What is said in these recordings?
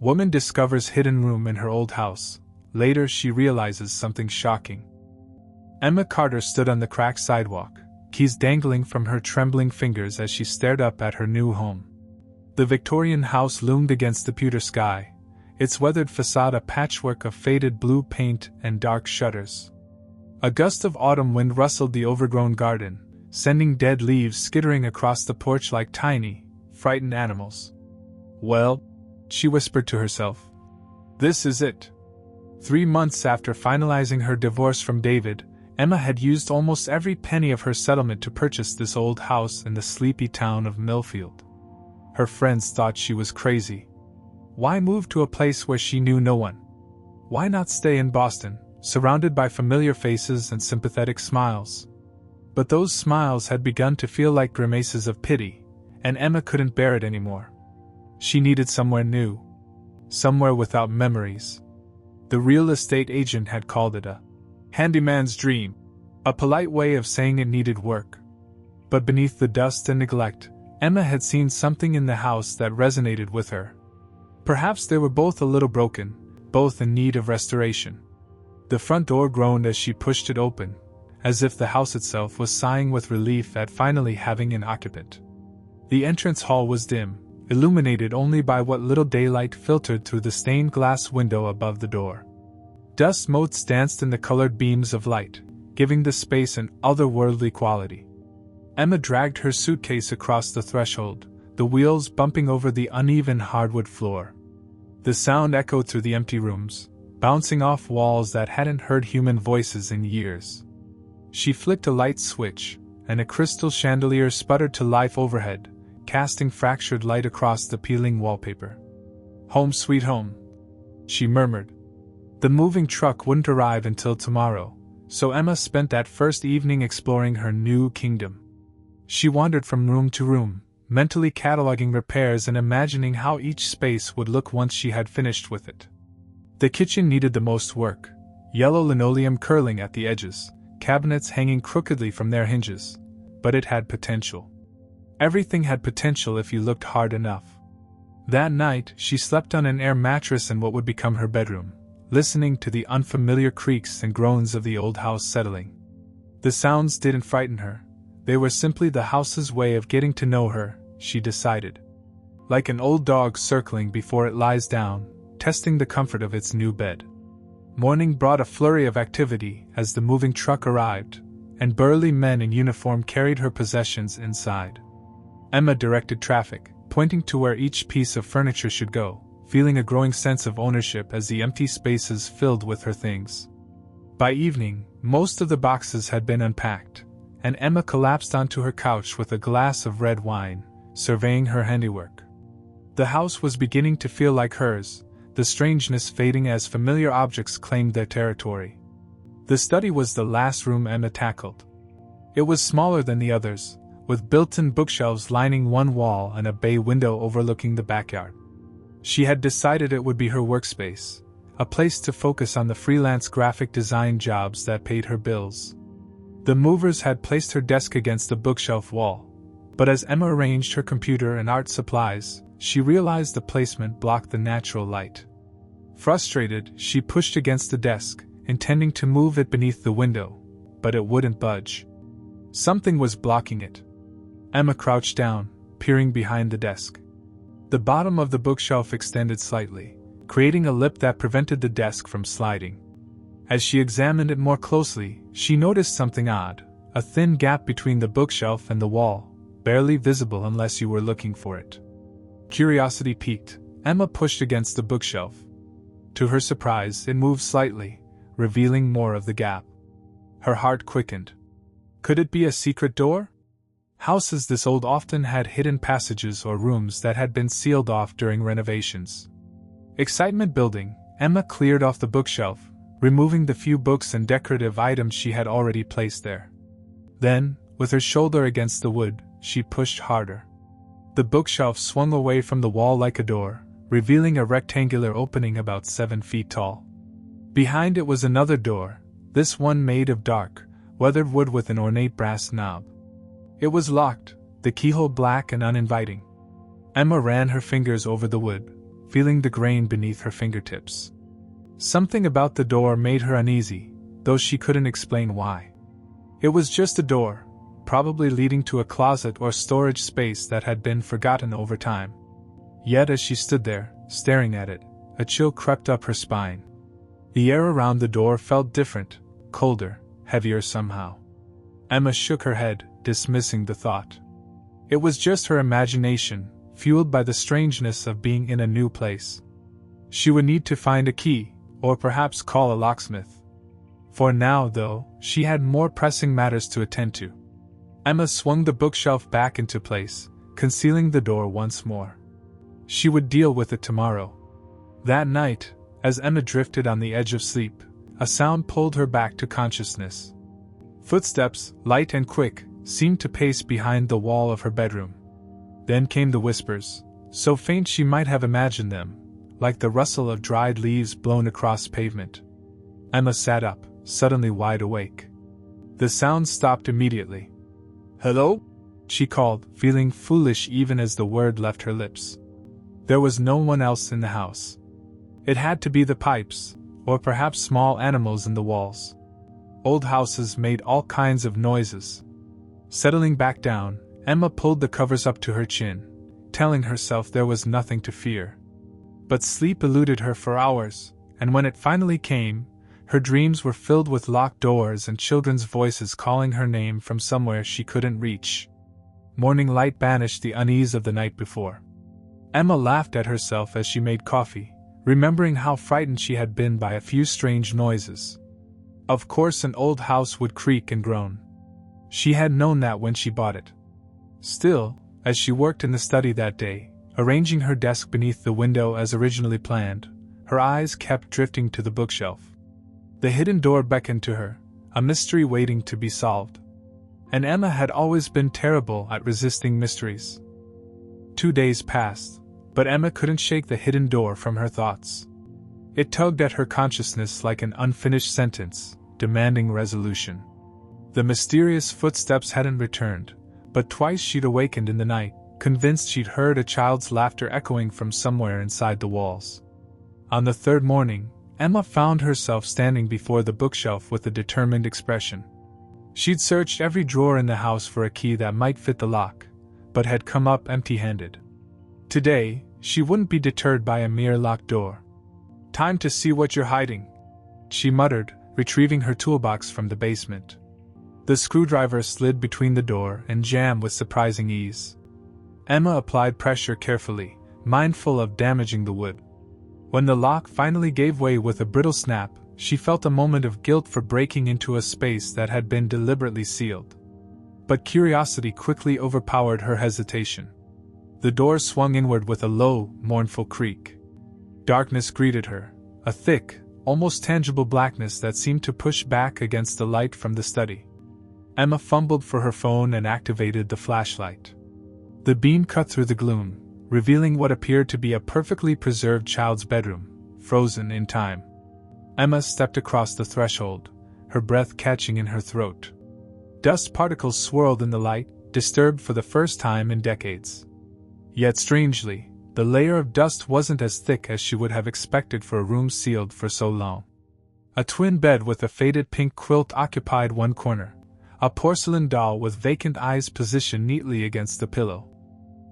Woman discovers hidden room in her old house. Later she realizes something shocking. Emma Carter stood on the cracked sidewalk, keys dangling from her trembling fingers as she stared up at her new home. The Victorian house loomed against the pewter sky, its weathered facade a patchwork of faded blue paint and dark shutters. A gust of autumn wind rustled the overgrown garden, sending dead leaves skittering across the porch like tiny, frightened animals. "Well," she whispered to herself, "this is it." 3 months after finalizing her divorce from David, Emma had used almost every penny of her settlement to purchase this old house in the sleepy town of Millfield. Her friends thought she was crazy. Why move to a place where she knew no one? Why not stay in Boston, surrounded by familiar faces and sympathetic smiles? But those smiles had begun to feel like grimaces of pity, and Emma couldn't bear it anymore. She needed somewhere new. Somewhere without memories. The real estate agent had called it a handyman's dream, a polite way of saying it needed work. But beneath the dust and neglect, Emma had seen something in the house that resonated with her. Perhaps they were both a little broken, both in need of restoration. The front door groaned as she pushed it open, as if the house itself was sighing with relief at finally having an occupant. The entrance hall was dim, illuminated only by what little daylight filtered through the stained glass window above the door. Dust motes danced in the colored beams of light, giving the space an otherworldly quality. Emma dragged her suitcase across the threshold, the wheels bumping over the uneven hardwood floor. The sound echoed through the empty rooms, bouncing off walls that hadn't heard human voices in years. She flicked a light switch, and a crystal chandelier sputtered to life overhead, casting fractured light across the peeling wallpaper. "Home sweet home," she murmured. The moving truck wouldn't arrive until tomorrow, so Emma spent that first evening exploring her new kingdom. She wandered from room to room, mentally cataloging repairs and imagining how each space would look once she had finished with it. The kitchen needed the most work, yellow linoleum curling at the edges, cabinets hanging crookedly from their hinges, but it had potential. Everything had potential if you looked hard enough. That night, she slept on an air mattress in what would become her bedroom, listening to the unfamiliar creaks and groans of the old house settling. The sounds didn't frighten her. They were simply the house's way of getting to know her, she decided. Like an old dog circling before it lies down, testing the comfort of its new bed. Morning brought a flurry of activity as the moving truck arrived, and burly men in uniform carried her possessions inside. Emma directed traffic, pointing to where each piece of furniture should go, feeling a growing sense of ownership as the empty spaces filled with her things. By evening, most of the boxes had been unpacked, and Emma collapsed onto her couch with a glass of red wine, surveying her handiwork. The house was beginning to feel like hers, the strangeness fading as familiar objects claimed their territory. The study was the last room Emma tackled. It was smaller than the others, with built-in bookshelves lining one wall and a bay window overlooking the backyard. She had decided it would be her workspace, a place to focus on the freelance graphic design jobs that paid her bills. The movers had placed her desk against the bookshelf wall, but as Emma arranged her computer and art supplies, she realized the placement blocked the natural light. Frustrated, she pushed against the desk, intending to move it beneath the window, but it wouldn't budge. Something was blocking it. Emma crouched down, peering behind the desk. The bottom of the bookshelf extended slightly, creating a lip that prevented the desk from sliding. As she examined it more closely, she noticed something odd, a thin gap between the bookshelf and the wall, barely visible unless you were looking for it. Curiosity piqued, Emma pushed against the bookshelf. To her surprise, it moved slightly, revealing more of the gap. Her heart quickened. Could it be a secret door? Houses this old often had hidden passages or rooms that had been sealed off during renovations. Excitement building, Emma cleared off the bookshelf, removing the few books and decorative items she had already placed there. Then, with her shoulder against the wood, she pushed harder. The bookshelf swung away from the wall like a door, revealing a rectangular opening about 7 feet tall. Behind it was another door, this one made of dark, weathered wood with an ornate brass knob. It was locked, the keyhole black and uninviting. Emma ran her fingers over the wood, feeling the grain beneath her fingertips. Something about the door made her uneasy, though she couldn't explain why. It was just a door, probably leading to a closet or storage space that had been forgotten over time. Yet as she stood there, staring at it, a chill crept up her spine. The air around the door felt different, colder, heavier somehow. Emma shook her head, dismissing the thought. It was just her imagination, fueled by the strangeness of being in a new place. She would need to find a key, or perhaps call a locksmith. For now, though, she had more pressing matters to attend to. Emma swung the bookshelf back into place, concealing the door once more. She would deal with it tomorrow. That night, as Emma drifted on the edge of sleep, a sound pulled her back to consciousness. Footsteps, light and quick, seemed to pace behind the wall of her bedroom. Then came the whispers, so faint she might have imagined them, like the rustle of dried leaves blown across pavement. Emma sat up, suddenly wide awake. The sound stopped immediately. "Hello?" she called, feeling foolish even as the word left her lips. There was no one else in the house. It had to be the pipes, or perhaps small animals in the walls. Old houses made all kinds of noises. Settling back down, Emma pulled the covers up to her chin, telling herself there was nothing to fear. But sleep eluded her for hours, and when it finally came, her dreams were filled with locked doors and children's voices calling her name from somewhere she couldn't reach. Morning light banished the unease of the night before. Emma laughed at herself as she made coffee, remembering how frightened she had been by a few strange noises. Of course, an old house would creak and groan. She had known that when she bought it. Still, as she worked in the study that day, arranging her desk beneath the window as originally planned, her eyes kept drifting to the bookshelf. The hidden door beckoned to her, a mystery waiting to be solved. And Emma had always been terrible at resisting mysteries. 2 days passed, but Emma couldn't shake the hidden door from her thoughts. It tugged at her consciousness like an unfinished sentence, demanding resolution. The mysterious footsteps hadn't returned, but twice she'd awakened in the night, convinced she'd heard a child's laughter echoing from somewhere inside the walls. On the third morning, Emma found herself standing before the bookshelf with a determined expression. She'd searched every drawer in the house for a key that might fit the lock, but had come up empty-handed. Today, she wouldn't be deterred by a mere locked door. "Time to see what you're hiding," she muttered, retrieving her toolbox from the basement. The screwdriver slid between the door and jamb with surprising ease. Emma applied pressure carefully, mindful of damaging the wood. When the lock finally gave way with a brittle snap, she felt a moment of guilt for breaking into a space that had been deliberately sealed. But curiosity quickly overpowered her hesitation. The door swung inward with a low, mournful creak. Darkness greeted her, a thick, almost tangible blackness that seemed to push back against the light from the study. Emma fumbled for her phone and activated the flashlight. The beam cut through the gloom, revealing what appeared to be a perfectly preserved child's bedroom, frozen in time. Emma stepped across the threshold, her breath catching in her throat. Dust particles swirled in the light, disturbed for the first time in decades. Yet strangely, the layer of dust wasn't as thick as she would have expected for a room sealed for so long. A twin bed with a faded pink quilt occupied one corner, a porcelain doll with vacant eyes positioned neatly against the pillow.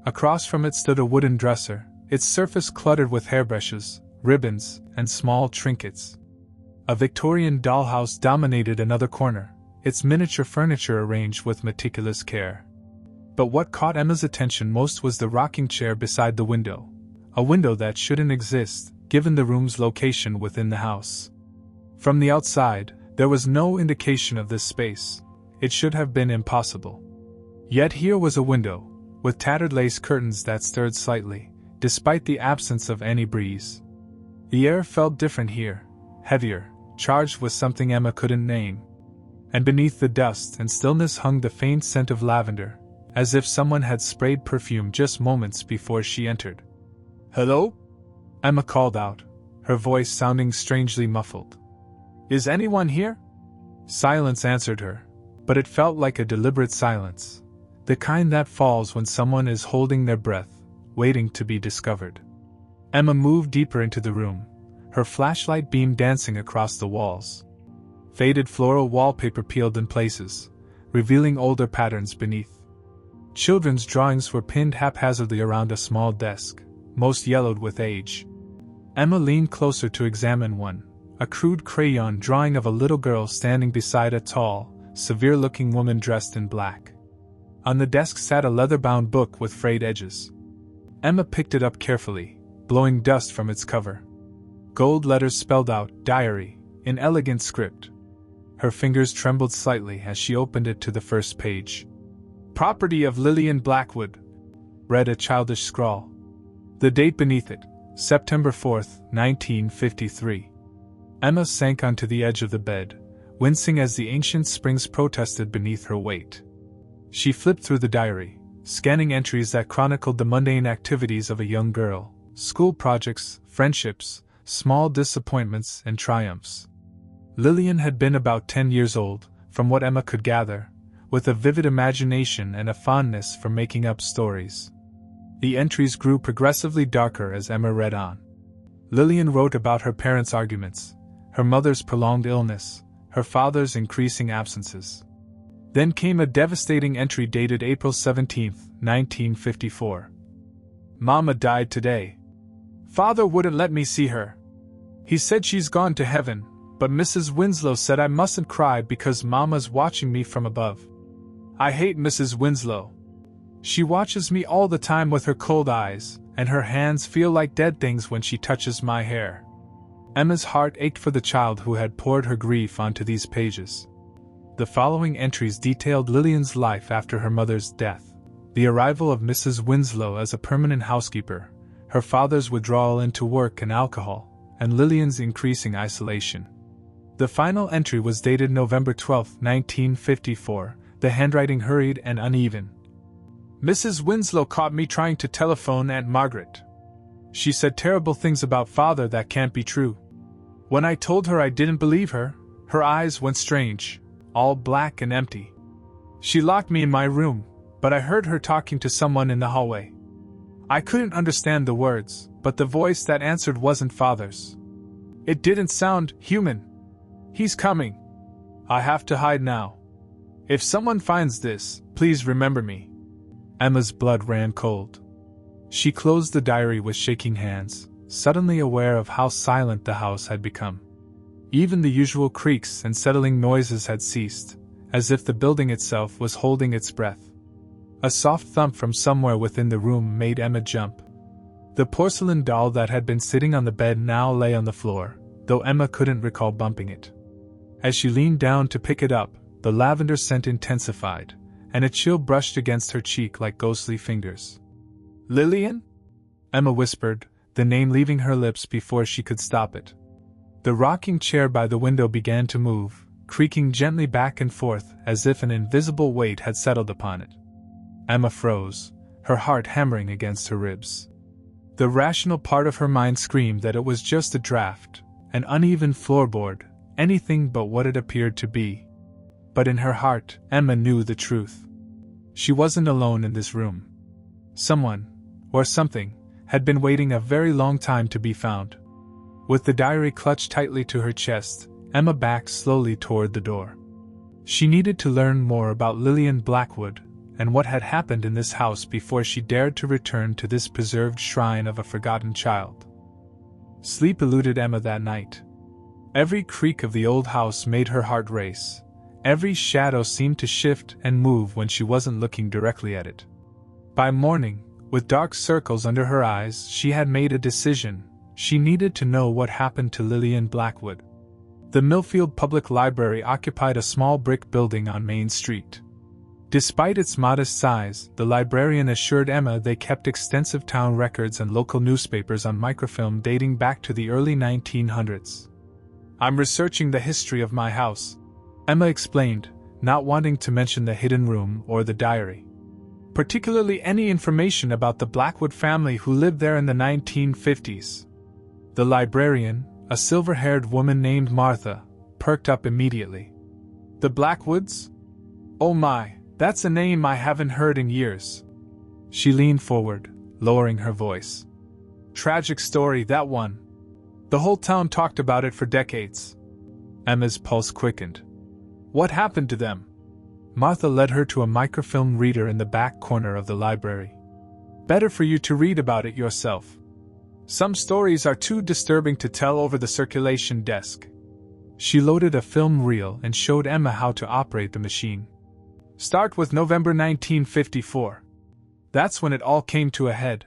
Across from it stood a wooden dresser, its surface cluttered with hairbrushes, ribbons, and small trinkets. A Victorian dollhouse dominated another corner, its miniature furniture arranged with meticulous care. But what caught Emma's attention most was the rocking chair beside the window, a window that shouldn't exist, given the room's location within the house. From the outside, there was no indication of this space. It should have been impossible. Yet here was a window, with tattered lace curtains that stirred slightly, despite the absence of any breeze. The air felt different here, heavier, charged with something Emma couldn't name. And beneath the dust and stillness hung the faint scent of lavender, as if someone had sprayed perfume just moments before she entered. "Hello?" Emma called out, her voice sounding strangely muffled. "Is anyone here?" Silence answered her, but it felt like a deliberate silence, the kind that falls when someone is holding their breath, waiting to be discovered. Emma moved deeper into the room, her flashlight beam dancing across the walls. Faded floral wallpaper peeled in places, revealing older patterns beneath. Children's drawings were pinned haphazardly around a small desk, most yellowed with age. Emma leaned closer to examine one, a crude crayon drawing of a little girl standing beside a tall, severe-looking woman dressed in black. On the desk sat a leather-bound book with frayed edges. Emma picked it up carefully, blowing dust from its cover. Gold letters spelled out "Diary" in elegant script. Her fingers trembled slightly as she opened it to the first page. "Property of Lillian Blackwood," read a childish scrawl. The date beneath it, September 4th, 1953. Emma sank onto the edge of the bed, wincing as the ancient springs protested beneath her weight. She flipped through the diary, scanning entries that chronicled the mundane activities of a young girl, school projects, friendships, small disappointments, and triumphs. Lillian had been about 10 years old, from what Emma could gather, with a vivid imagination and a fondness for making up stories. The entries grew progressively darker as Emma read on. Lillian wrote about her parents' arguments, her mother's prolonged illness, her father's increasing absences. Then came a devastating entry dated April 17, 1954. "Mama died today. Father wouldn't let me see her. He said she's gone to heaven, but Mrs. Winslow said I mustn't cry because Mama's watching me from above. I hate Mrs. Winslow. She watches me all the time with her cold eyes, and her hands feel like dead things when she touches my hair." Emma's heart ached for the child who had poured her grief onto these pages. The following entries detailed Lillian's life after her mother's death: the arrival of Mrs. Winslow as a permanent housekeeper, her father's withdrawal into work and alcohol, and Lillian's increasing isolation. The final entry was dated November 12, 1954, the handwriting hurried and uneven. "Mrs. Winslow caught me trying to telephone Aunt Margaret. She said terrible things about Father that can't be true. When I told her I didn't believe her, her eyes went strange, all black and empty. She locked me in my room, but I heard her talking to someone in the hallway. I couldn't understand the words, but the voice that answered wasn't Father's. It didn't sound human. He's coming. I have to hide now. If someone finds this, please remember me." Emma's blood ran cold. She closed the diary with shaking hands, suddenly aware of how silent the house had become. Even the usual creaks and settling noises had ceased, as if the building itself was holding its breath. A soft thump from somewhere within the room made Emma jump. The porcelain doll that had been sitting on the bed now lay on the floor, though Emma couldn't recall bumping it. As she leaned down to pick it up, the lavender scent intensified, and a chill brushed against her cheek like ghostly fingers. "Lillian?" Emma whispered, the name leaving her lips before she could stop it. The rocking chair by the window began to move, creaking gently back and forth as if an invisible weight had settled upon it. Emma froze, her heart hammering against her ribs. The rational part of her mind screamed that it was just a draft, an uneven floorboard, anything but what it appeared to be. But in her heart, Emma knew the truth. She wasn't alone in this room. Someone, or something, had been waiting a very long time to be found. With the diary clutched tightly to her chest, Emma backed slowly toward the door. She needed to learn more about Lillian Blackwood and what had happened in this house before she dared to return to this preserved shrine of a forgotten child. Sleep eluded Emma that night. Every creak of the old house made her heart race. Every shadow seemed to shift and move when she wasn't looking directly at it. By morning, with dark circles under her eyes, she had made a decision. She needed to know what happened to Lillian Blackwood. The Millfield Public Library occupied a small brick building on Main Street. Despite its modest size, the librarian assured Emma they kept extensive town records and local newspapers on microfilm dating back to the early 1900s. "I'm researching the history of my house," Emma explained, not wanting to mention the hidden room or the diary. "Particularly any information about the Blackwood family who lived there in the 1950s. The librarian, a silver-haired woman named Martha, perked up immediately. "The Blackwoods? Oh my, that's a name I haven't heard in years." She leaned forward, lowering her voice. Tragic story, that one. The whole town talked about it for decades. Emma's pulse quickened. What happened to them? Martha led her to a microfilm reader in the back corner of the library. Better for you to read about it yourself. Some stories are too disturbing to tell over the circulation desk. She loaded a film reel and showed Emma how to operate the machine. Start with November 1954. That's when it all came to a head.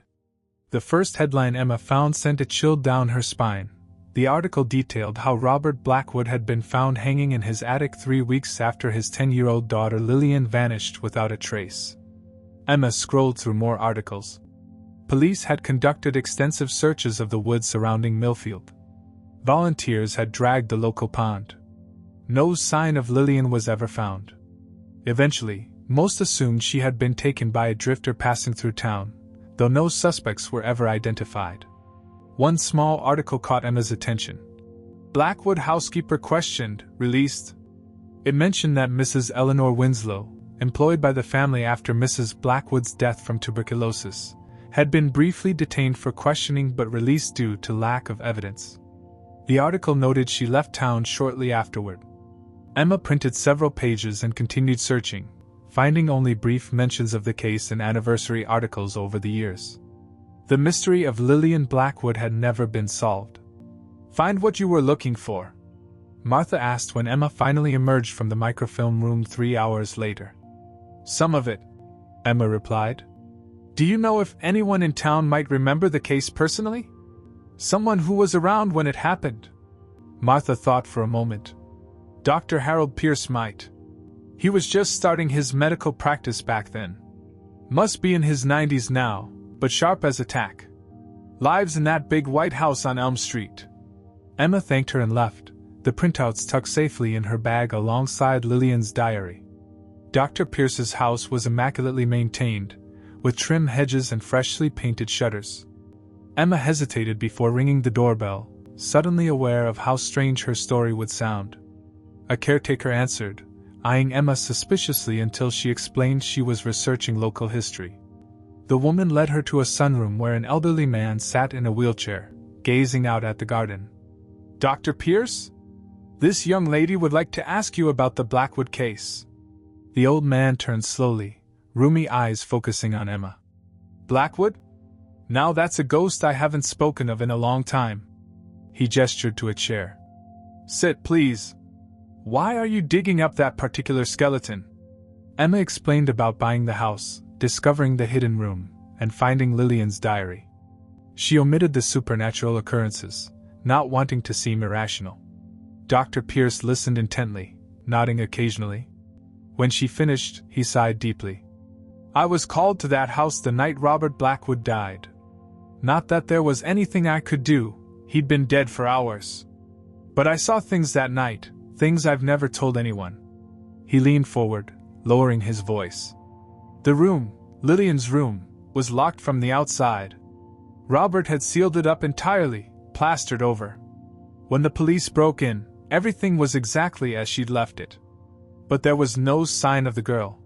The first headline Emma found sent a chill down her spine. The article detailed how Robert Blackwood had been found hanging in his attic 3 weeks after his 10-year-old daughter Lillian vanished without a trace. Emma scrolled through more articles. Police had conducted extensive searches of the woods surrounding Millfield. Volunteers had dragged the local pond. No sign of Lillian was ever found. Eventually, most assumed she had been taken by a drifter passing through town, though no suspects were ever identified. One small article caught Emma's attention. Blackwood housekeeper questioned, released. It mentioned that Mrs. Eleanor Winslow, employed by the family after Mrs. Blackwood's death from tuberculosis, had been briefly detained for questioning but released due to lack of evidence. The article noted she left town shortly afterward. Emma printed several pages and continued searching, finding only brief mentions of the case in anniversary articles over the years. The mystery of Lillian Blackwood had never been solved. Find what you were looking for? Martha asked when Emma finally emerged from the microfilm room 3 hours later. Some of it, Emma replied. Do you know if anyone in town might remember the case personally? Someone who was around when it happened? Martha thought for a moment. Dr. Harold Pierce might. He was just starting his medical practice back then. Must be in his 90s now, but sharp as a tack. Lives in that big white house on Elm Street. Emma thanked her and left, the printouts tucked safely in her bag alongside Lillian's diary. Dr. Pierce's house was immaculately maintained, with trim hedges and freshly painted shutters. Emma hesitated before ringing the doorbell, suddenly aware of how strange her story would sound. A caretaker answered, eyeing Emma suspiciously until she explained she was researching local history. The woman led her to a sunroom where an elderly man sat in a wheelchair, gazing out at the garden. Dr. Pierce? This young lady would like to ask you about the Blackwood case. The old man turned slowly, rheumy eyes focusing on Emma. Blackwood? Now that's a ghost I haven't spoken of in a long time. He gestured to a chair. Sit, please. Why are you digging up that particular skeleton? Emma explained about buying the house, discovering the hidden room, and finding Lillian's diary. She omitted the supernatural occurrences, not wanting to seem irrational. Dr. Pierce listened intently, nodding occasionally. When she finished, he sighed deeply. I was called to that house the night Robert Blackwood died. Not that there was anything I could do, he'd been dead for hours. But I saw things that night, things I've never told anyone. He leaned forward, lowering his voice. The room, Lillian's room, was locked from the outside. Robert had sealed it up entirely, plastered over. When the police broke in, everything was exactly as she'd left it. But there was no sign of the girl.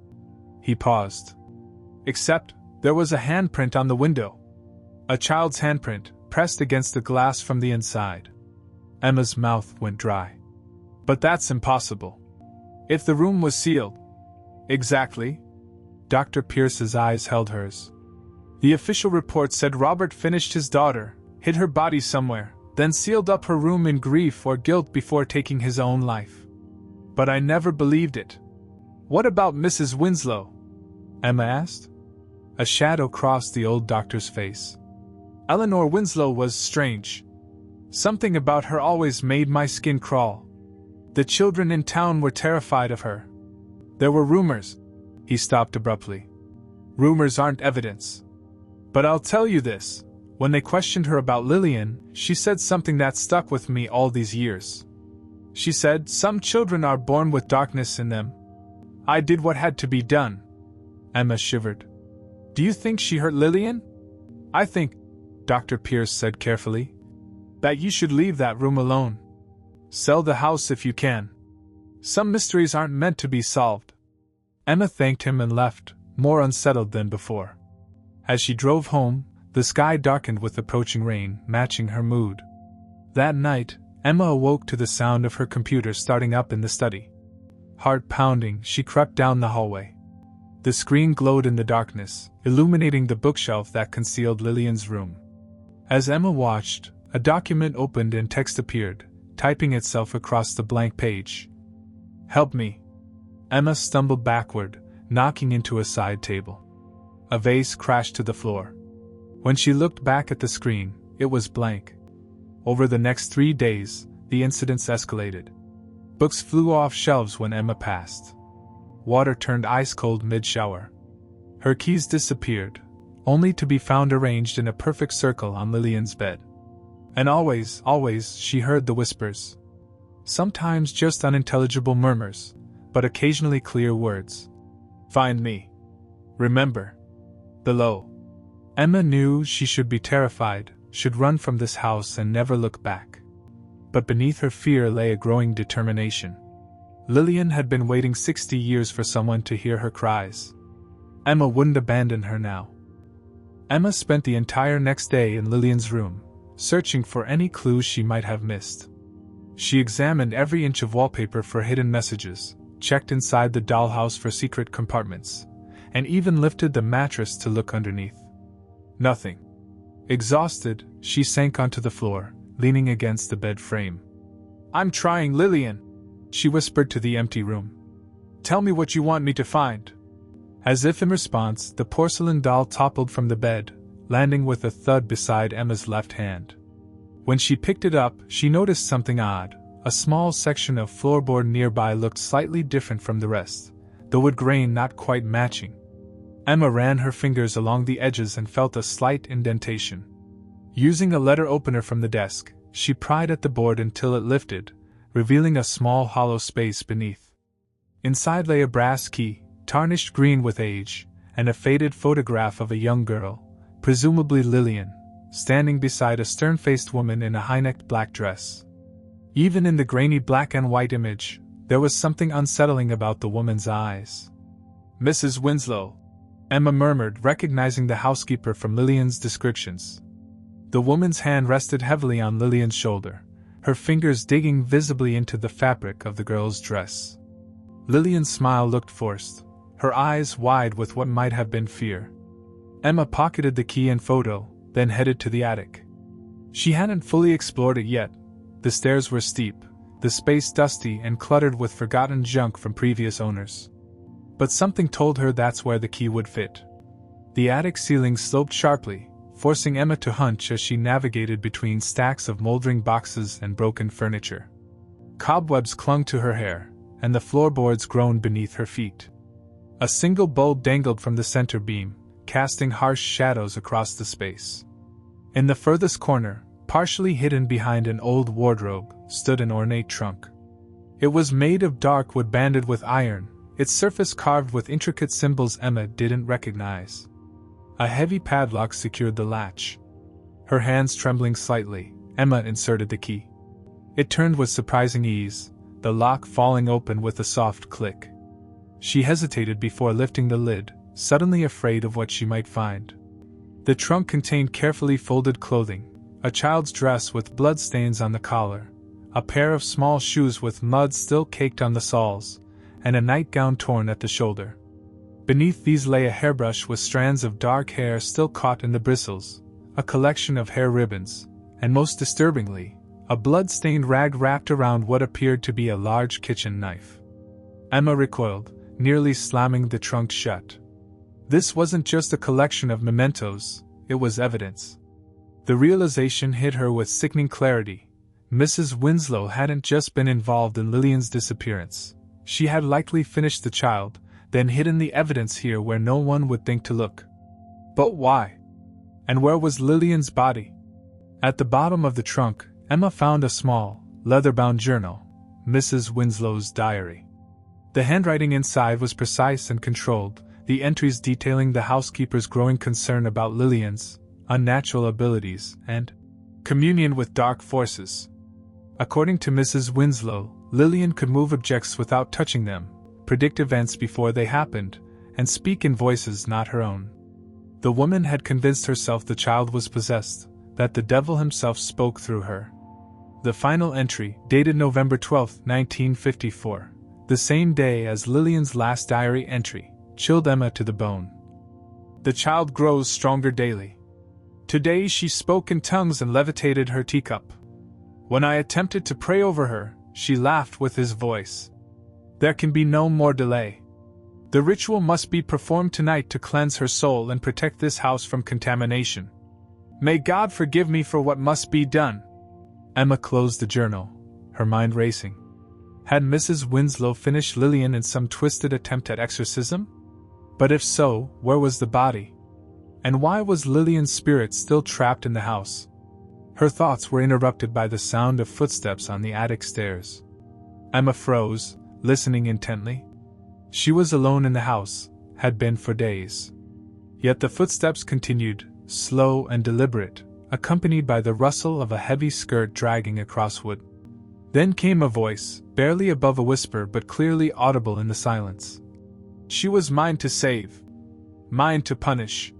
He paused. Except, there was a handprint on the window. A child's handprint, pressed against the glass from the inside. Emma's mouth went dry. But that's impossible. If the room was sealed. Exactly. Dr. Pierce's eyes held hers. The official report said Robert finished his daughter, hid her body somewhere, then sealed up her room in grief or guilt before taking his own life. But I never believed it. What about Mrs. Winslow? Emma asked. A shadow crossed the old doctor's face. Eleanor Winslow was strange. Something about her always made my skin crawl. The children in town were terrified of her. There were rumors. He stopped abruptly. Rumors aren't evidence. But I'll tell you this. When they questioned her about Lillian, she said something that stuck with me all these years. She said, some children are born with darkness in them. I did what had to be done. Emma shivered. Do you think she hurt Lillian? I think, Dr. Pierce said carefully, that you should leave that room alone. Sell the house if you can. Some mysteries aren't meant to be solved. Emma thanked him and left, more unsettled than before. As she drove home, The sky darkened with approaching rain, matching her mood. That night, Emma awoke to the sound of her computer starting up in the study. Heart pounding, she crept down the hallway. The screen glowed in the darkness, illuminating the bookshelf that concealed Lillian's room. As Emma watched, a document opened and text appeared, typing itself across the blank page. "Help me." Emma stumbled backward, knocking into a side table. A vase crashed to the floor. When she looked back at the screen, it was blank. Over the next 3 days, the incidents escalated. Books flew off shelves when Emma passed. Water turned ice-cold mid-shower. Her keys disappeared, only to be found arranged in a perfect circle on Lillian's bed. And always, she heard the whispers. Sometimes just unintelligible murmurs, but occasionally clear words. "Find me. Remember. Below." Emma knew she should be terrified, should run from this house and never look back. But beneath her fear lay a growing determination. Lillian had been waiting 60 years for someone to hear her cries. Emma wouldn't abandon her now. Emma spent the entire next day in Lillian's room, searching for any clues she might have missed. She examined every inch of wallpaper for hidden messages, checked inside the dollhouse for secret compartments, and even lifted the mattress to look underneath. Nothing. Exhausted, she sank onto the floor, leaning against the bed frame. "I'm trying, Lillian," she whispered to the empty room. "Tell me what you want me to find." As if in response, the porcelain doll toppled from the bed, landing with a thud beside Emma's left hand. When she picked it up, she noticed something odd. A small section of floorboard nearby looked slightly different from the rest, the wood grain not quite matching. Emma ran her fingers along the edges and felt a slight indentation. Using a letter opener from the desk, she pried at the board until it lifted, revealing a small hollow space beneath. Inside lay a brass key, tarnished green with age, and a faded photograph of a young girl, presumably Lillian, standing beside a stern-faced woman in a high-necked black dress. Even in the grainy black and white image, there was something unsettling about the woman's eyes. "Mrs. Winslow," Emma murmured, recognizing the housekeeper from Lillian's descriptions. The woman's hand rested heavily on Lillian's shoulder, her fingers digging visibly into the fabric of the girl's dress. Lillian's smile looked forced, her eyes wide with what might have been fear. Emma pocketed the key and photo, then headed to the attic. She hadn't fully explored it yet. The stairs were steep, the space dusty and cluttered with forgotten junk from previous owners. But something told her that's where the key would fit. The attic ceiling sloped sharply, forcing Emma to hunch as she navigated between stacks of moldering boxes and broken furniture. Cobwebs clung to her hair, and the floorboards groaned beneath her feet. A single bulb dangled from the center beam, casting harsh shadows across the space. In the furthest corner, partially hidden behind an old wardrobe, stood an ornate trunk. It was made of dark wood banded with iron, its surface carved with intricate symbols Emma didn't recognize. A heavy padlock secured the latch. Her hands trembling slightly, Emma inserted the key. It turned with surprising ease, the lock falling open with a soft click. She hesitated before lifting the lid, suddenly afraid of what she might find. The trunk contained carefully folded clothing, a child's dress with bloodstains on the collar, a pair of small shoes with mud still caked on the soles, and a nightgown torn at the shoulder. Beneath these lay a hairbrush with strands of dark hair still caught in the bristles, a collection of hair ribbons, and most disturbingly, a blood-stained rag wrapped around what appeared to be a large kitchen knife. Emma recoiled, nearly slamming the trunk shut. This wasn't just a collection of mementos, it was evidence. The realization hit her with sickening clarity. Mrs. Winslow hadn't just been involved in Lillian's disappearance. She had likely finished the child, then hidden the evidence here where no one would think to look. But why? And where was Lillian's body? At the bottom of the trunk, Emma found a small, leather-bound journal, Mrs. Winslow's diary. The handwriting inside was precise and controlled, the entries detailing the housekeeper's growing concern about Lillian's unnatural abilities and communion with dark forces. According to Mrs. Winslow, Lillian could move objects without touching them, predict events before they happened, and speak in voices not her own. The woman had convinced herself the child was possessed, that the devil himself spoke through her. The final entry, dated November 12, 1954, the same day as Lillian's last diary entry, chilled Emma to the bone. The child grows stronger daily. Today she spoke in tongues and levitated her teacup. When I attempted to pray over her, she laughed with his voice. There can be no more delay. The ritual must be performed tonight to cleanse her soul and protect this house from contamination. May God forgive me for what must be done. Emma closed the journal, her mind racing. Had Mrs. Winslow finished Lillian in some twisted attempt at exorcism? But if so, where was the body? And why was Lillian's spirit still trapped in the house? Her thoughts were interrupted by the sound of footsteps on the attic stairs. Emma froze, listening intently. She was alone in the house, had been for days. Yet the footsteps continued, slow and deliberate, accompanied by the rustle of a heavy skirt dragging across wood. Then came a voice, barely above a whisper but clearly audible in the silence. She was mine to save. Mine to punish.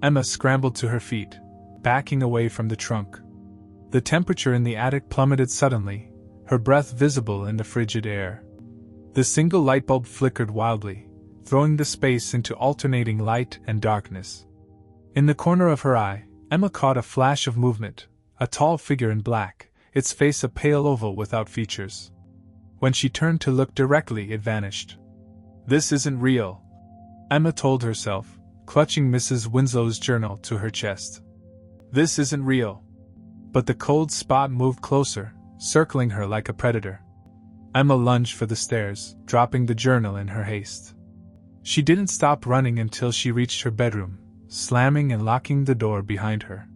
Emma scrambled to her feet, backing away from the trunk. The temperature in the attic plummeted suddenly, her breath visible in the frigid air. The single light bulb flickered wildly, throwing the space into alternating light and darkness. In the corner of her eye, Emma caught a flash of movement, a tall figure in black, its face a pale oval without features. When she turned to look directly, it vanished. This isn't real, Emma told herself, clutching Mrs. Winslow's journal to her chest. This isn't real. But the cold spot moved closer, circling her like a predator. Emma lunged for the stairs, dropping the journal in her haste. She didn't stop running until she reached her bedroom, slamming and locking the door behind her.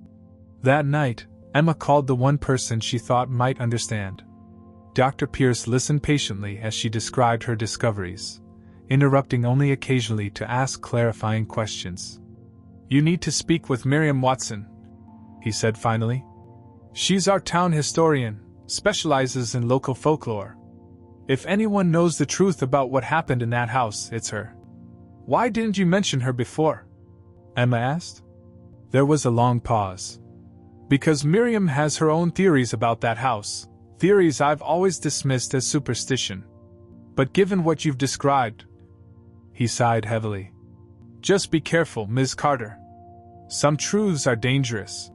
That night, Emma called the one person she thought might understand. Dr. Pierce listened patiently as she described her discoveries, interrupting only occasionally to ask clarifying questions. You need to speak with Miriam Watson, he said finally. She's our town historian, specializes in local folklore. If anyone knows the truth about what happened in that house, it's her. Why didn't you mention her before? Emma asked. There was a long pause. Because Miriam has her own theories about that house, theories I've always dismissed as superstition. But given what you've described, he sighed heavily. Just be careful, Ms. Carter. Some truths are dangerous.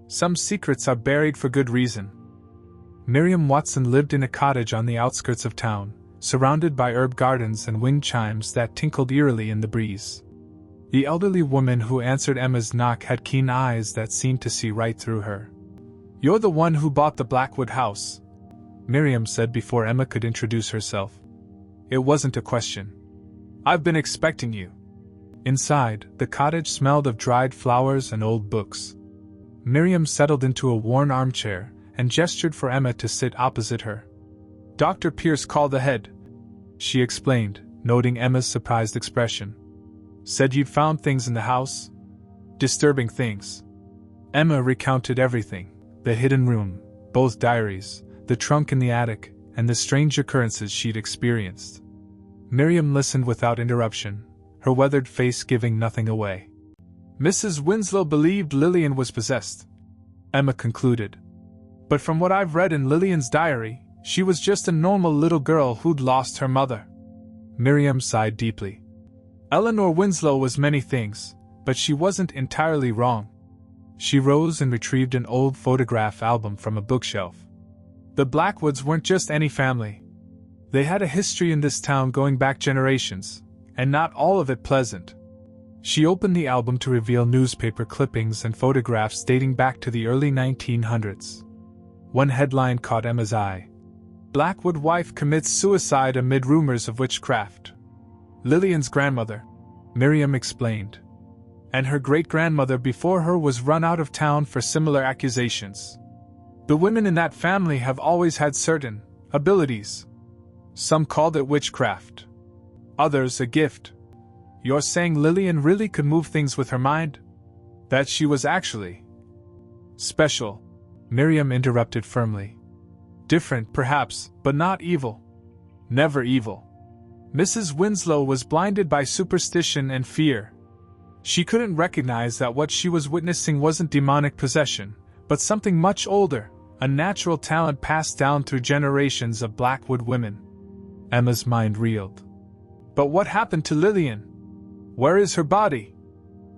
Some secrets are buried for good reason. Miriam Watson lived in a cottage on the outskirts of town, surrounded by herb gardens and wind chimes that tinkled eerily in the breeze. The elderly woman who answered Emma's knock had keen eyes that seemed to see right through her. You're the one who bought the Blackwood house, Miriam said before Emma could introduce herself. It wasn't a question. I've been expecting you. Inside, the cottage smelled of dried flowers and old books. Miriam settled into a worn armchair and gestured for Emma to sit opposite her. Dr. Pierce called ahead, she explained, noting Emma's surprised expression. Said you'd found things in the house? Disturbing things. Emma recounted everything, the hidden room, both diaries, the trunk in the attic, and the strange occurrences she'd experienced. Miriam listened without interruption, her weathered face giving nothing away. Mrs. Winslow believed Lillian was possessed, Emma concluded. But from what I've read in Lillian's diary, she was just a normal little girl who'd lost her mother. Miriam sighed deeply. Eleanor Winslow was many things, but she wasn't entirely wrong. She rose and retrieved an old photograph album from a bookshelf. The Blackwoods weren't just any family. They had a history in this town going back generations, and not all of it pleasant. She opened the album to reveal newspaper clippings and photographs dating back to the early 1900s. One headline caught Emma's eye. Blackwood wife commits suicide amid rumors of witchcraft. Lillian's grandmother, Miriam explained. And her great-grandmother before her was run out of town for similar accusations. The women in that family have always had certain abilities. Some called it witchcraft. Others a gift. You're saying Lillian really could move things with her mind? That she was actually special, Miriam interrupted firmly. Different, perhaps, but not evil. Never evil. Mrs. Winslow was blinded by superstition and fear. She couldn't recognize that what she was witnessing wasn't demonic possession, but something much older, a natural talent passed down through generations of Blackwood women. Emma's mind reeled. But what happened to Lillian? Where is her body?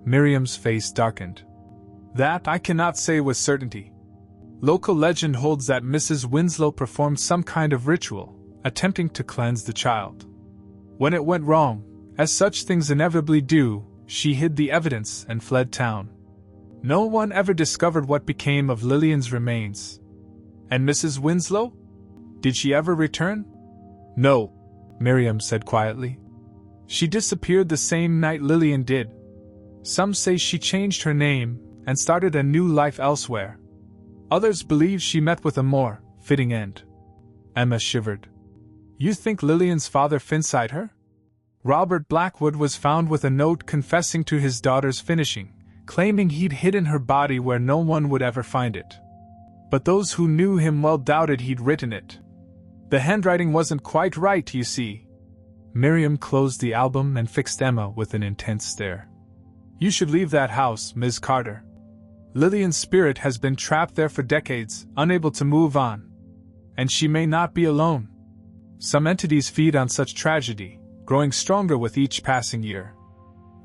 Miriam's face darkened. That I cannot say with certainty. Local legend holds that Mrs. Winslow performed some kind of ritual, attempting to cleanse the child. When it went wrong, as such things inevitably do, she hid the evidence and fled town. No one ever discovered what became of Lillian's remains. And Mrs. Winslow? Did she ever return? No, Miriam said quietly. She disappeared the same night Lillian did. Some say she changed her name and started a new life elsewhere. Others believe she met with a more fitting end. Emma shivered. You think Lillian's father fincide her? Robert Blackwood was found with a note confessing to his daughter's finishing, claiming he'd hidden her body where no one would ever find it. But those who knew him well doubted he'd written it. The handwriting wasn't quite right, you see. Miriam closed the album and fixed Emma with an intense stare. You should leave that house, Ms. Carter. Lillian's spirit has been trapped there for decades, unable to move on. And she may not be alone. Some entities feed on such tragedy, growing stronger with each passing year.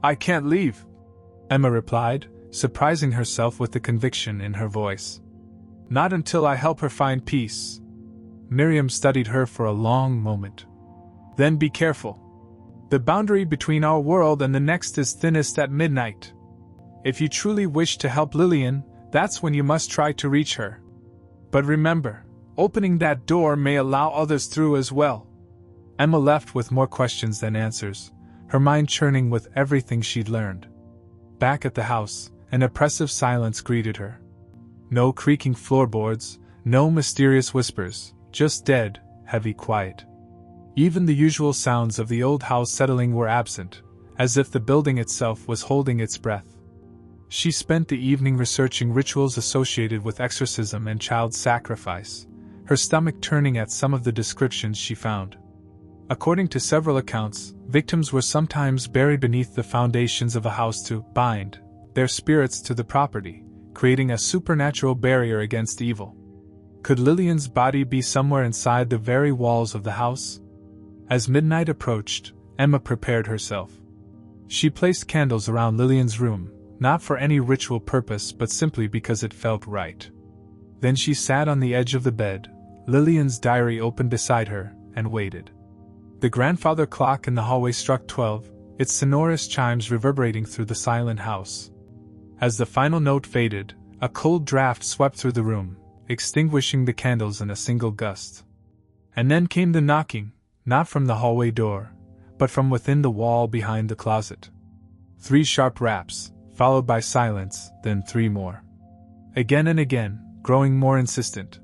I can't leave, Emma replied, surprising herself with the conviction in her voice. Not until I help her find peace. Miriam studied her for a long moment. Then be careful. The boundary between our world and the next is thinnest at midnight. If you truly wish to help Lillian, that's when you must try to reach her. But remember, opening that door may allow others through as well. Emma left with more questions than answers, her mind churning with everything she'd learned. Back at the house, an oppressive silence greeted her. No creaking floorboards, no mysterious whispers, just dead, heavy quiet. Even the usual sounds of the old house settling were absent, as if the building itself was holding its breath. She spent the evening researching rituals associated with exorcism and child sacrifice, her stomach turning at some of the descriptions she found. According to several accounts, victims were sometimes buried beneath the foundations of a house to bind their spirits to the property, creating a supernatural barrier against evil. Could Lillian's body be somewhere inside the very walls of the house? As midnight approached, Emma prepared herself. She placed candles around Lillian's room, not for any ritual purpose but simply because it felt right. Then she sat on the edge of the bed, Lillian's diary open beside her, and waited. The grandfather clock in the hallway struck 12, its sonorous chimes reverberating through the silent house. As the final note faded, a cold draft swept through the room, extinguishing the candles in a single gust. And then came the knocking, not from the hallway door, but from within the wall behind the closet. 3 sharp raps, followed by silence, then 3 more. Again and again, growing more insistent.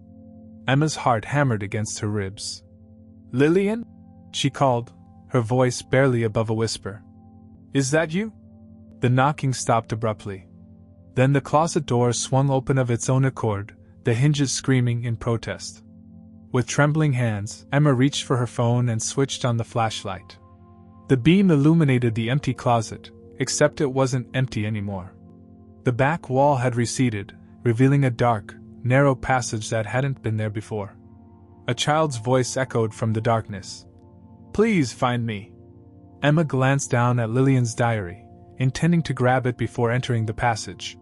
Emma's heart hammered against her ribs. Lillian? She called, her voice barely above a whisper. Is that you? The knocking stopped abruptly. Then the closet door swung open of its own accord, the hinges screaming in protest. With trembling hands, Emma reached for her phone and switched on the flashlight. The beam illuminated the empty closet, except it wasn't empty anymore. The back wall had receded, revealing a dark, narrow passage that hadn't been there before. A child's voice echoed from the darkness. Please find me. Emma glanced down at Lillian's diary, intending to grab it before entering the passage.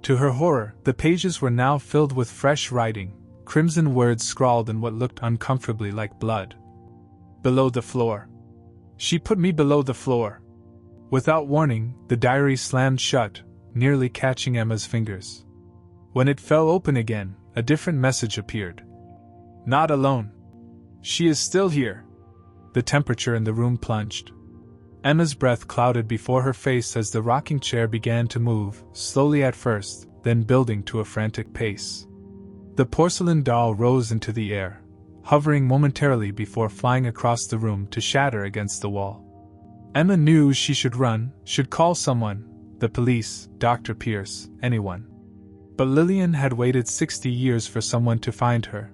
To her horror, the pages were now filled with fresh writing, crimson words scrawled in what looked uncomfortably like blood. Below the floor. She put me below the floor. Without warning, the diary slammed shut, nearly catching Emma's fingers. When it fell open again, a different message appeared. Not alone. She is still here. The temperature in the room plunged. Emma's breath clouded before her face as the rocking chair began to move, slowly at first, then building to a frantic pace. The porcelain doll rose into the air, hovering momentarily before flying across the room to shatter against the wall. Emma knew she should run, should call someone, the police, Dr. Pierce, anyone. But Lillian had waited 60 years for someone to find her.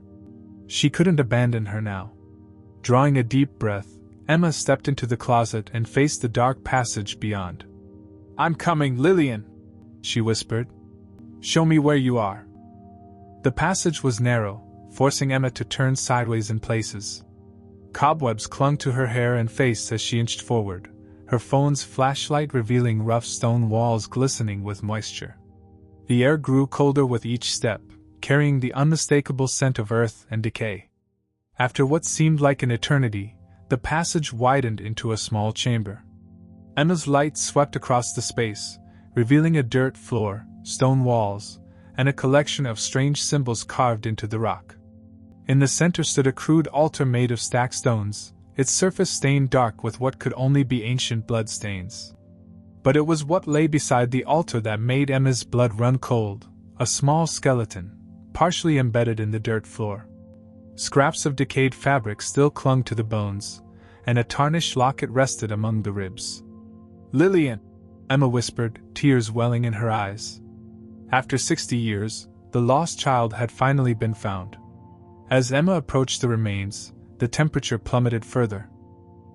She couldn't abandon her now. Drawing a deep breath, Emma stepped into the closet and faced the dark passage beyond. I'm coming, Lillian, she whispered. Show me where you are. The passage was narrow, forcing Emma to turn sideways in places. Cobwebs clung to her hair and face as she inched forward, her phone's flashlight revealing rough stone walls glistening with moisture. The air grew colder with each step, carrying the unmistakable scent of earth and decay. After what seemed like an eternity, the passage widened into a small chamber. Emma's light swept across the space, revealing a dirt floor, stone walls, and a collection of strange symbols carved into the rock. In the center stood a crude altar made of stacked stones, its surface stained dark with what could only be ancient bloodstains. But it was what lay beside the altar that made Emma's blood run cold, a small skeleton, partially embedded in the dirt floor. Scraps of decayed fabric still clung to the bones, and a tarnished locket rested among the ribs. Lillian, Emma whispered, tears welling in her eyes. After 60 years, the lost child had finally been found. As Emma approached the remains, the temperature plummeted further.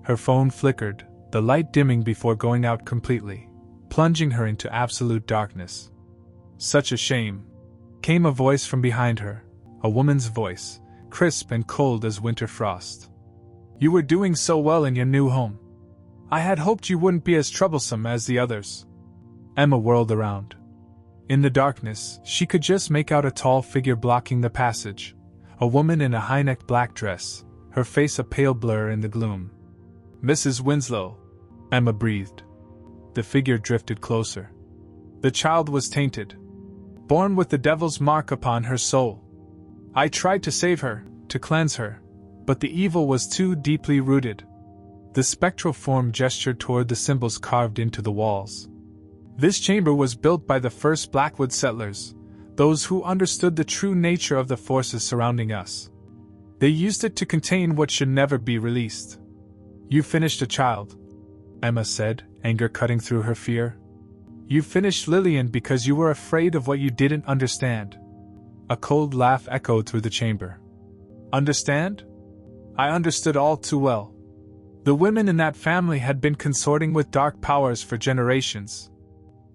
Her phone flickered, the light dimming before going out completely, plunging her into absolute darkness. Such a shame. Came a voice from behind her, a woman's voice, crisp and cold as winter frost. You were doing so well in your new home. I had hoped you wouldn't be as troublesome as the others. Emma whirled around. In the darkness, she could just make out a tall figure blocking the passage, a woman in a high-necked black dress, her face a pale blur in the gloom. Mrs. Winslow, Emma breathed. The figure drifted closer. The child was tainted, born with the devil's mark upon her soul. I tried to save her, to cleanse her, but the evil was too deeply rooted. The spectral form gestured toward the symbols carved into the walls. This chamber was built by the first Blackwood settlers, those who understood the true nature of the forces surrounding us. They used it to contain what should never be released. You finished a child, Emma said, anger cutting through her fear. You finished Lillian because you were afraid of what you didn't understand. A cold laugh echoed through the chamber. Understand? I understood all too well. The women in that family had been consorting with dark powers for generations.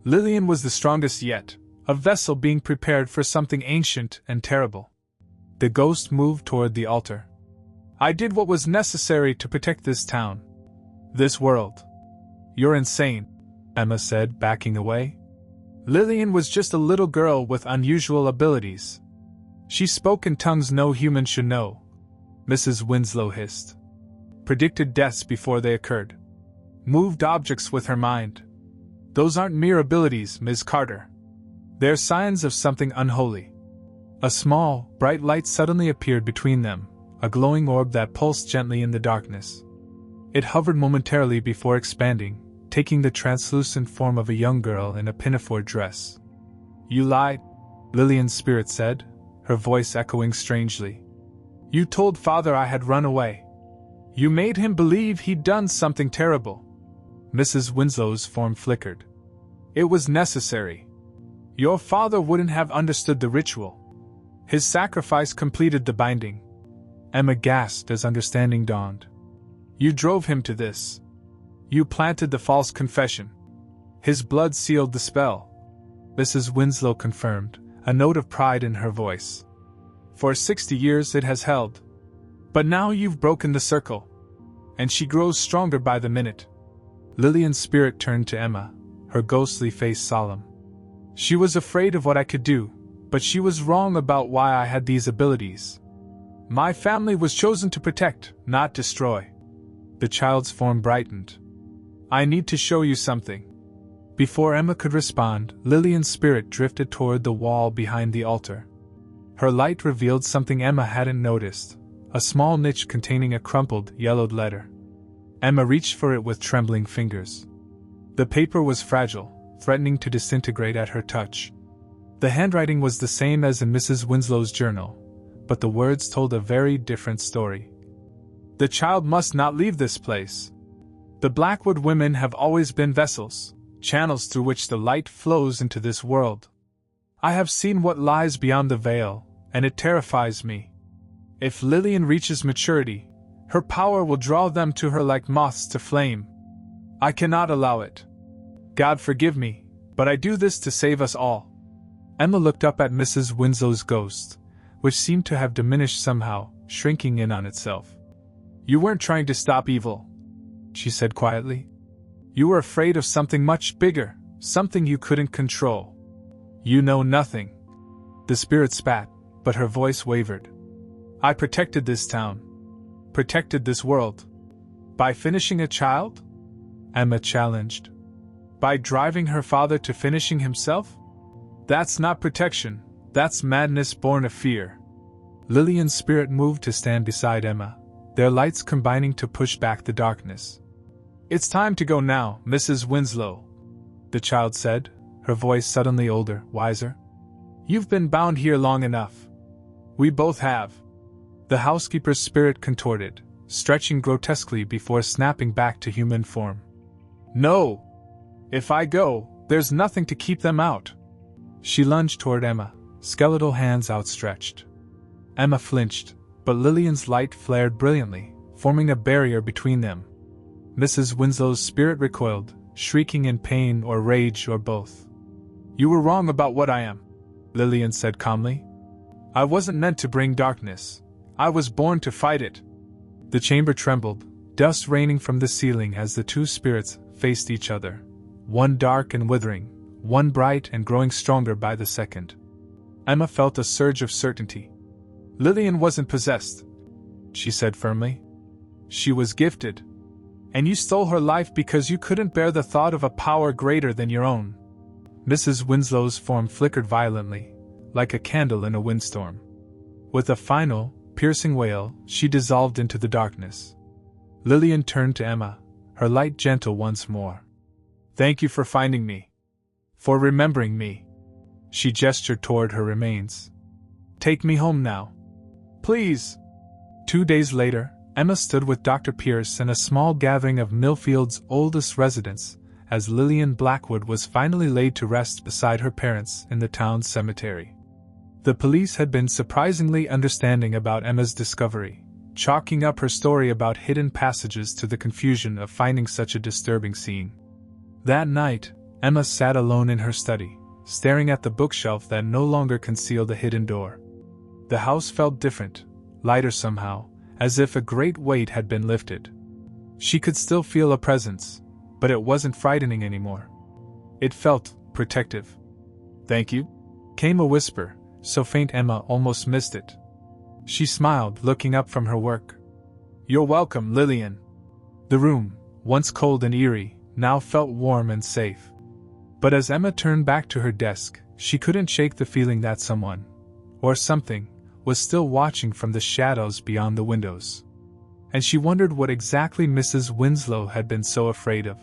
Lillian was the strongest yet, a vessel being prepared for something ancient and terrible. The ghost moved toward the altar. I did what was necessary to protect this town. This world. You're insane, Emma said, backing away. Lillian was just a little girl with unusual abilities. She spoke in tongues no human should know, Mrs. Winslow hissed. Predicted deaths before they occurred. Moved objects with her mind. Those aren't mere abilities, Ms. Carter. They're signs of something unholy. A small, bright light suddenly appeared between them, a glowing orb that pulsed gently in the darkness. It hovered momentarily before expanding, taking the translucent form of a young girl in a pinafore dress. You lied, Lillian's spirit said, her voice echoing strangely. You told Father I had run away. You made him believe he'd done something terrible. Mrs. Winslow's form flickered. It was necessary. Your father wouldn't have understood the ritual. His sacrifice completed the binding. Emma gasped as understanding dawned. You drove him to this. You planted the false confession. His blood sealed the spell. Mrs. Winslow confirmed, a note of pride in her voice. For 60 years it has held. But now you've broken the circle. And she grows stronger by the minute. Lillian's spirit turned to Emma, her ghostly face solemn. She was afraid of what I could do, but she was wrong about why I had these abilities. My family was chosen to protect, not destroy. The child's form brightened. I need to show you something. Before Emma could respond, Lillian's spirit drifted toward the wall behind the altar. Her light revealed something Emma hadn't noticed, a small niche containing a crumpled, yellowed letter. Emma reached for it with trembling fingers. The paper was fragile, threatening to disintegrate at her touch. The handwriting was the same as in Mrs. Winslow's journal, but the words told a very different story. The child must not leave this place. The Blackwood women have always been vessels, channels through which the light flows into this world. I have seen what lies beyond the veil, and it terrifies me. If Lillian reaches maturity, her power will draw them to her like moths to flame. I cannot allow it. God forgive me, but I do this to save us all. Emma looked up at Mrs. Winslow's ghost, which seemed to have diminished somehow, shrinking in on itself. You weren't trying to stop evil, she said quietly. You were afraid of something much bigger, something you couldn't control. You know nothing. The spirit spat, but her voice wavered. I protected this town. Protected this world. By finishing a child? Emma challenged. By driving her father to finishing himself? That's not protection, that's madness born of fear. Lillian's spirit moved to stand beside Emma, their lights combining to push back the darkness. It's time to go now, Mrs. Winslow, the child said, her voice suddenly older, wiser. You've been bound here long enough. We both have. The housekeeper's spirit contorted, stretching grotesquely before snapping back to human form. No! If I go, there's nothing to keep them out. She lunged toward Emma, skeletal hands outstretched. Emma flinched, but Lillian's light flared brilliantly, forming a barrier between them. Mrs. Winslow's spirit recoiled, shrieking in pain or rage or both. You were wrong about what I am, Lillian said calmly. I wasn't meant to bring darkness. I was born to fight it. The chamber trembled, dust raining from the ceiling as the two spirits faced each other, one dark and withering, one bright and growing stronger by the second. Emma felt a surge of certainty. Lillian wasn't possessed, she said firmly. She was gifted. And you stole her life because you couldn't bear the thought of a power greater than your own. Mrs. Winslow's form flickered violently, like a candle in a windstorm. With a final, piercing wail, she dissolved into the darkness. Lillian turned to Emma, her light gentle once more. Thank you for finding me. For remembering me. She gestured toward her remains. Take me home now. Please. 2 days later, Emma stood with Dr. Pierce and a small gathering of Millfield's oldest residents, as Lillian Blackwood was finally laid to rest beside her parents in the town cemetery. The police had been surprisingly understanding about Emma's discovery, chalking up her story about hidden passages to the confusion of finding such a disturbing scene. That night, Emma sat alone in her study, staring at the bookshelf that no longer concealed a hidden door. The house felt different, lighter somehow, as if a great weight had been lifted. She could still feel a presence, but it wasn't frightening anymore. It felt protective. Thank you? Came a whisper, so faint Emma almost missed it. She smiled, looking up from her work. You're welcome, Lillian. The room, once cold and eerie, now felt warm and safe. But as Emma turned back to her desk, she couldn't shake the feeling that someone, or something, was still watching from the shadows beyond the windows. And she wondered what exactly Mrs. Winslow had been so afraid of.